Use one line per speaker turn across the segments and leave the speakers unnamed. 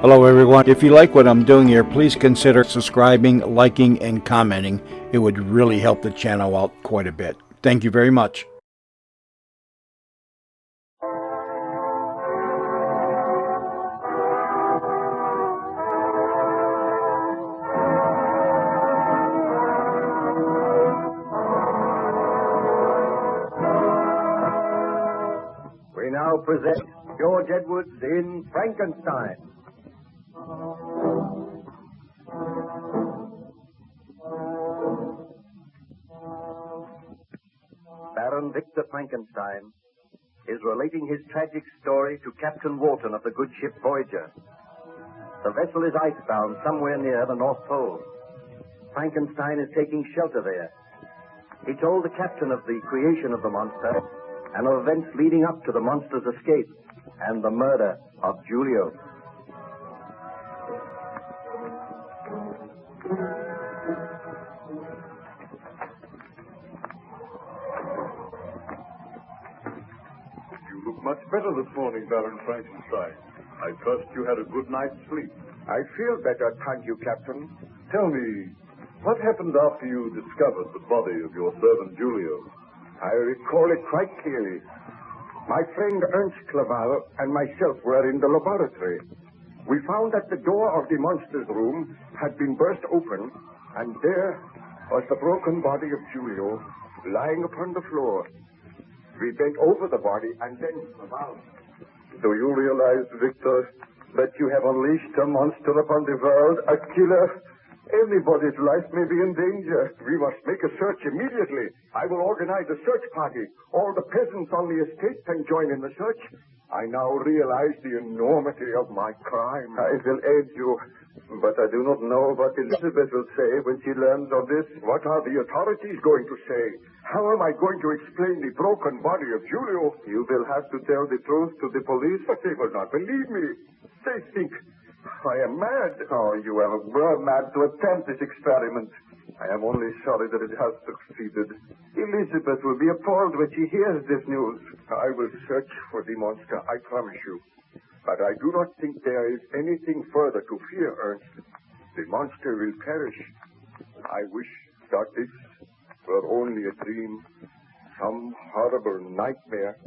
Hello, everyone. If you like what I'm doing here, please consider subscribing, liking, and commenting. It would really help the channel out quite a bit. Thank you very much.
We now present George Edwards in Frankenstein. Baron Victor Frankenstein is relating his tragic story to Captain Walton of the good ship Voyager. The vessel is icebound somewhere near the North Pole. Frankenstein is taking shelter there. He told the captain of the creation of the monster and of events leading up to the monster's escape and the murder of Julio.
You look much better this morning, Baron Frankenstein. I trust you had a good night's sleep.
I feel better, thank you, Captain.
Tell me, what happened after you discovered the body of your servant Julio?
I recall it quite clearly. My friend Ernst Clerval and myself were in the laboratory. We found that the door of the monster's room had been burst open, and there was the broken body of Julio lying upon the floor. We bent over the body, and then Clerval.
Do you realize, Victor, that you have unleashed a monster upon the world, a killer? Anybody's life may be in danger.
We must make a search immediately. I will organize a search party. All the peasants on the estate can join in the search. I now realize the enormity of my crime.
I will aid you, but I do not know what Elizabeth will say when she learns of this.
What are the authorities going to say? How am I going to explain the broken body of Julio?
You will have to tell the truth to the police.
But they will not believe me. They think I am mad.
Oh, you were mad to attempt this experiment. I am only sorry that it has succeeded. Elizabeth will be appalled when she hears this news.
I will search for the monster, I promise you. But I do not think there is anything further to fear, Ernst. The monster will perish. I wish that this were only a dream, some horrible nightmare,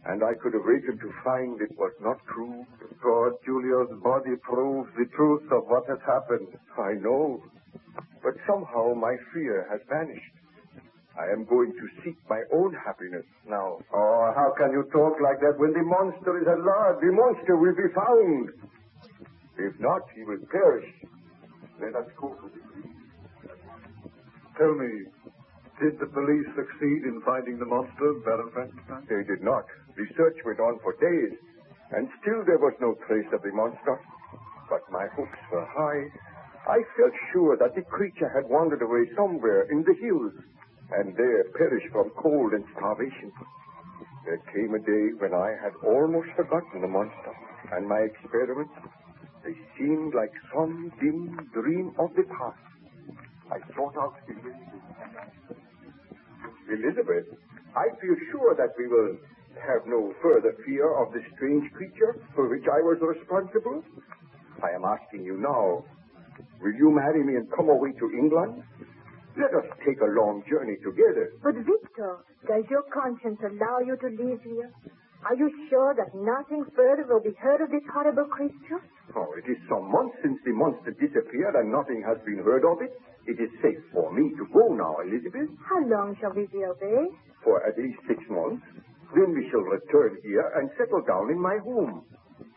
and I could awaken to find it was not true.
God, Julio's body proves the truth of what has happened.
I know, but somehow my fear has vanished. I am going to seek my own happiness now.
Oh, how can you talk like that when the monster is at large?
The monster will be found. If not, he will perish. Let us go to the police.
Tell me, did the police succeed in finding the monster, Baron Frankenstein?
They did not. The search went on for days, and still there was no trace of the monster. But my hopes were high. I felt sure that the creature had wandered away somewhere in the hills, and there perished from cold and starvation. There came a day when I had almost forgotten the monster, and my experiments, they seemed like some dim dream of the past. I sought out Elizabeth, I feel sure that we will have no further fear of the strange creature for which I was responsible. I am asking you now, will you marry me and come away to England? Let us take a long journey together.
But Victor, does your conscience allow you to live here? Are you sure that nothing further will be heard of this horrible creature?
Oh, it is some months since the monster disappeared and nothing has been heard of it. It is safe for me to go now, Elizabeth.
How long shall we be away?
For at least 6 months. Then we shall return here and settle down in my home.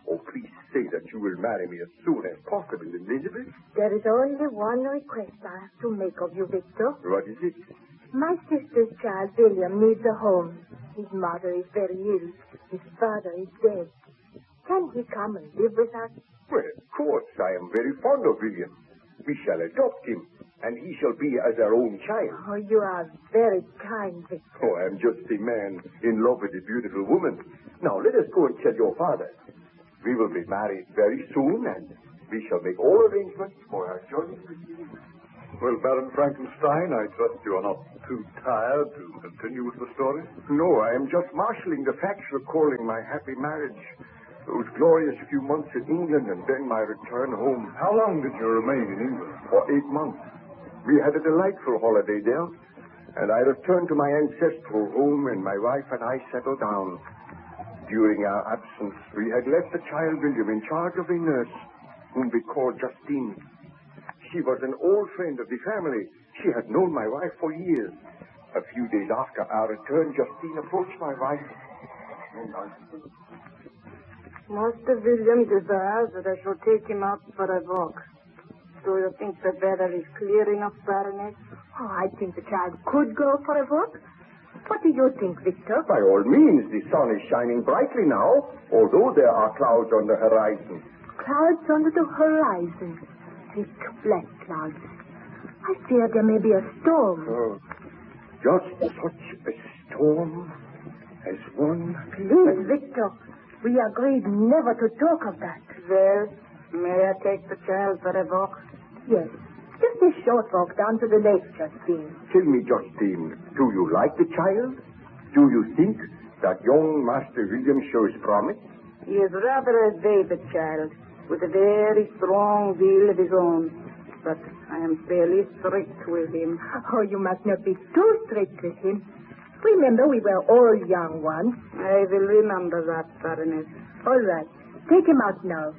Oh, please say that you will marry me as soon as possible, Elizabeth.
There is only one request I have to make of you, Victor.
What is it?
My sister's child, William, needs a home. His mother is very ill. His father is dead. Can he come and live with us?
Well, of course, I am very fond of William. We shall adopt him, and he shall be as our own child.
Oh, you are very kind, Victor.
Oh, I am just a man in love with a beautiful woman. Now, let us go and tell your father. We will be married very soon, and we shall make all arrangements for our journey.
Well, Baron Frankenstein, I trust you are not too tired to continue with the story?
No, I am just marshalling the facts recalling my happy marriage. Those glorious few months in England and then my return home.
How long did you remain in England?
For 8 months. We had a delightful holiday there, and I returned to my ancestral home, and my wife and I settled down. During our absence, we had left the child William in charge of a nurse, whom we called Justine. She was an old friend of the family. She had known my wife for years. A few days after our return, Justine approached my wife.
Master William desires that I shall take him out for a walk. Do you think the weather is clear enough, Baroness?
Oh, I think the child could go for a walk. What do you think, Victor?
By all means, the sun is shining brightly now, although there are clouds on the horizon.
Clouds under the horizon. Thick black clouds. I fear there may be a storm.
Oh, just such a storm as one.
Please, Victor, we agreed never to talk of that.
Well, may I take the child for a walk?
Yes, just a short walk down to the lake, Justine.
Tell me, Justine, do you like the child? Do you think that young Master William shows promise?
He is rather a baby child, with a very strong will of his own. But I am fairly strict with him.
Oh, you must not be too strict with him. Remember, we were all young once.
I will remember that, Baroness.
All right, take him out now.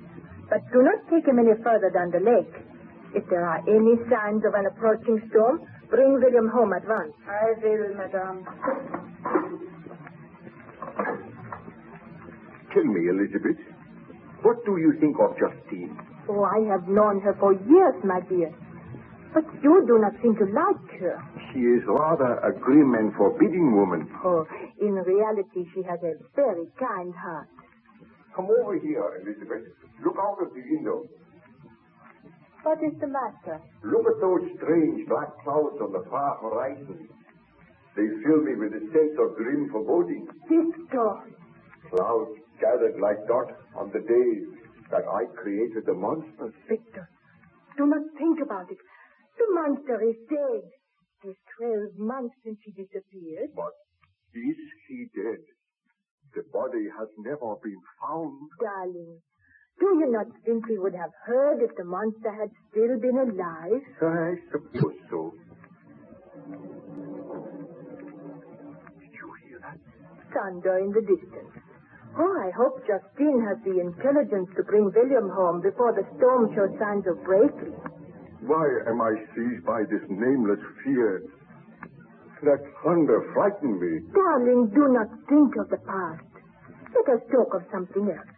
But do not take him any further down the lake. If there are any signs of an approaching storm, bring William home at once.
I will, madame.
Tell me, Elizabeth, what do you think of Justine?
Oh, I have known her for years, my dear. But you do not seem to like her.
She is rather a grim and forbidding woman.
Oh, in reality, she has a very kind heart.
Come over here, Elizabeth. Look out of the window.
What is the matter?
Look at those strange black clouds on the far horizon. They fill me with a sense of grim foreboding.
Victor!
Clouds gathered like dust on the day that I created the monster.
Victor, do not think about it. The monster is dead. It is 12 months since he disappeared.
But is he dead? The body has never been found.
Darling, do you not think we would have heard if the monster had still been alive?
I suppose so. Did you hear that?
Thunder in the distance. Oh, I hope Justine has the intelligence to bring William home before the storm shows signs of breaking.
Why am I seized by this nameless fear? That thunder frightened me.
Darling, do not think of the past. Let us talk of something else.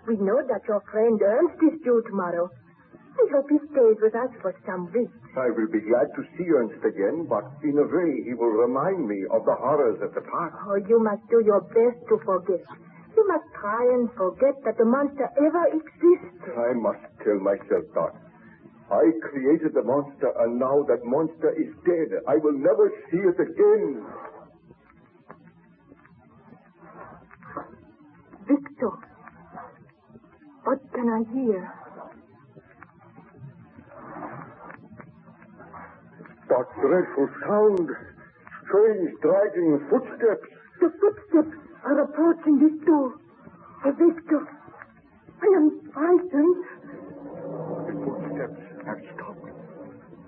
We know that your friend Ernst is due tomorrow. We hope he stays with us for some weeks.
I will be glad to see Ernst again, but in a way he will remind me of the horrors of the past.
Oh, you must do your best to forget. You must try and forget that the monster ever existed.
I must tell myself that. I created the monster, and now that monster is dead. I will never see it again.
Victor, what can I hear?
That dreadful sound. Strange, dragging footsteps.
The footsteps are approaching this door. Oh, Victor, I am frightened.
The footsteps have stopped.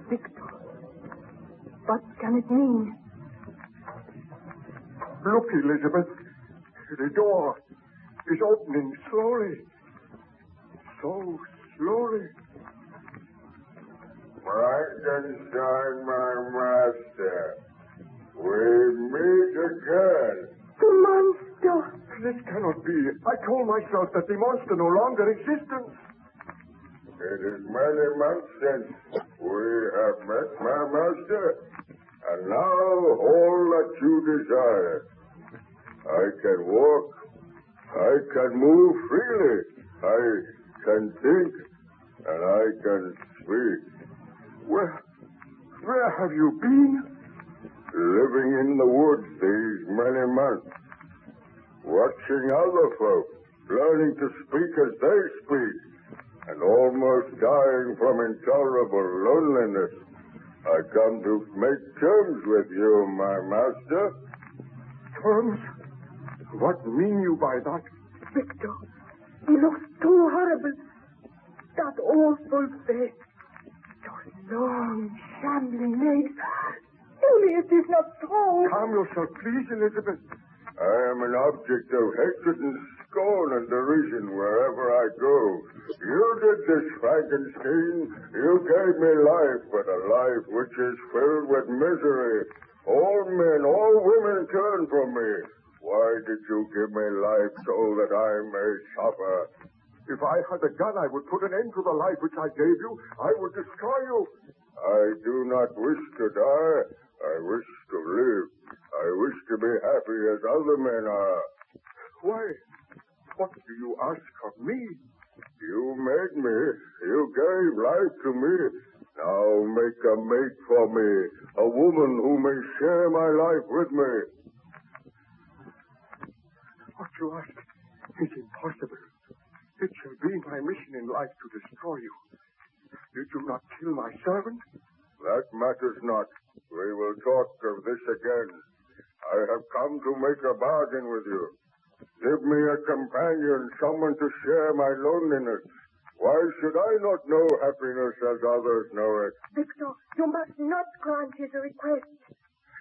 Victor, what can it mean?
Look, Elizabeth. The door is opening slowly. So slowly. Frankenstein, my master. We meet again.
The monster.
This cannot be. I told myself that the monster no longer existed. It is many months since we have met, my master. And now all that you desire. I can walk. I can move freely. I can think. And I can speak. Where have you been? Living in the woods these many months. Watching other folk, learning to speak as they speak, and almost dying from intolerable loneliness. I come to make terms with you, my master. Terms? What mean you by that?
Victor, He looks too horrible. That awful face. Those long, shambling legs. Julius is not strong.
Calm yourself, please, Elizabeth. I am an object of hatred and scorn and derision wherever I go. You did this, Frankenstein. You gave me life, but a life which is filled with misery. All men, all women turn from me. Why did you give me life so that I may suffer? If I had a gun, I would put an end to the life which I gave you. I would destroy you. I do not wish to die. I wish to live. I wish to be happy as other men are. Why? What do you ask of me? You made me. You gave life to me. Now make a mate for me, a woman who may share my life with me. What you ask is impossible. It shall be my mission in life to destroy you. Did you not kill my servant? That matters not. We will talk of this again. I have come to make a bargain with you. Give me a companion, someone to share my loneliness. Why should I not know happiness as others know it?
Victor, you must not grant his request.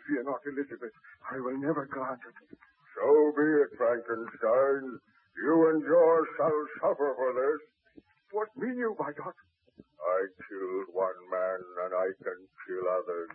Fear not, Elizabeth. I will never grant it. So be it, Frankenstein. You and yours shall suffer for this. What mean you by that? I killed one man, and I can kill others.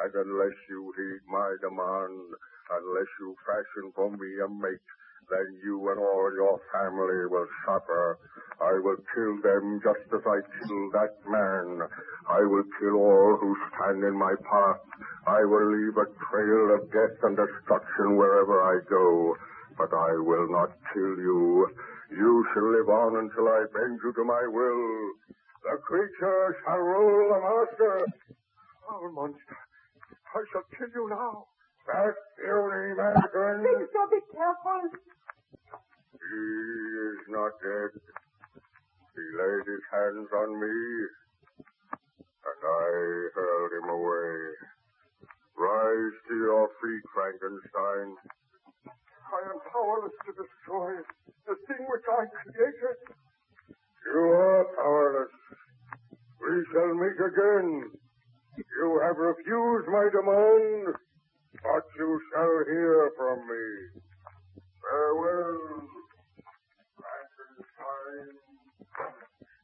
And unless you heed my demand, unless you fashion for me a mate, then you and all your family will suffer. I will kill them just as I killed that man. I will kill all who stand in my path. I will leave a trail of death and destruction wherever I go. But I will not kill you. You shall live on until I bend you to my will. The creature shall rule the master. Foul monster. I shall kill you now. That puny mandarin.
Victor, be careful.
He is not dead. He laid his hands on me, and I hurled him away. Rise to your feet, Frankenstein. I am powerless to destroy the thing which I created. You are powerless. We shall meet again. You have refused my demand, but you shall hear from me. Farewell, Frankenstein.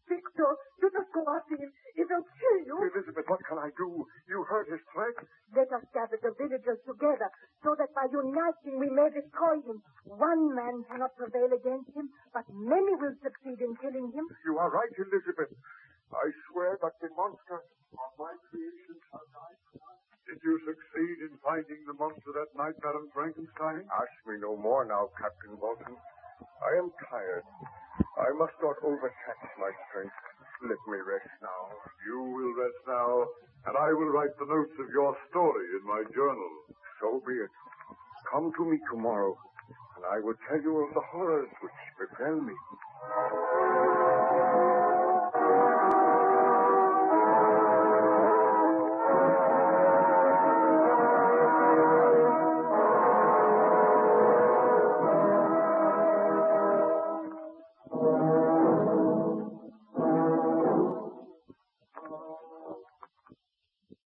Victor, you just go after him. He will kill you.
Elizabeth, what can I do? You heard his threat.
Let us gather the villagers together so that by uniting we may destroy him. One man cannot prevail against him, but many will succeed in killing him.
You are right, Elizabeth. I swear that the monster of my creation shall die tonight.
Did you succeed in finding the monster that night, Madam Frankenstein?
Ask me no more now, Captain Bolton. I am tired. I must not overtax my strength. Let me rest now.
You will rest now, and I will write the notes of your story in my journal.
So be it. Come to me tomorrow, and I will tell you of the horrors which befell me.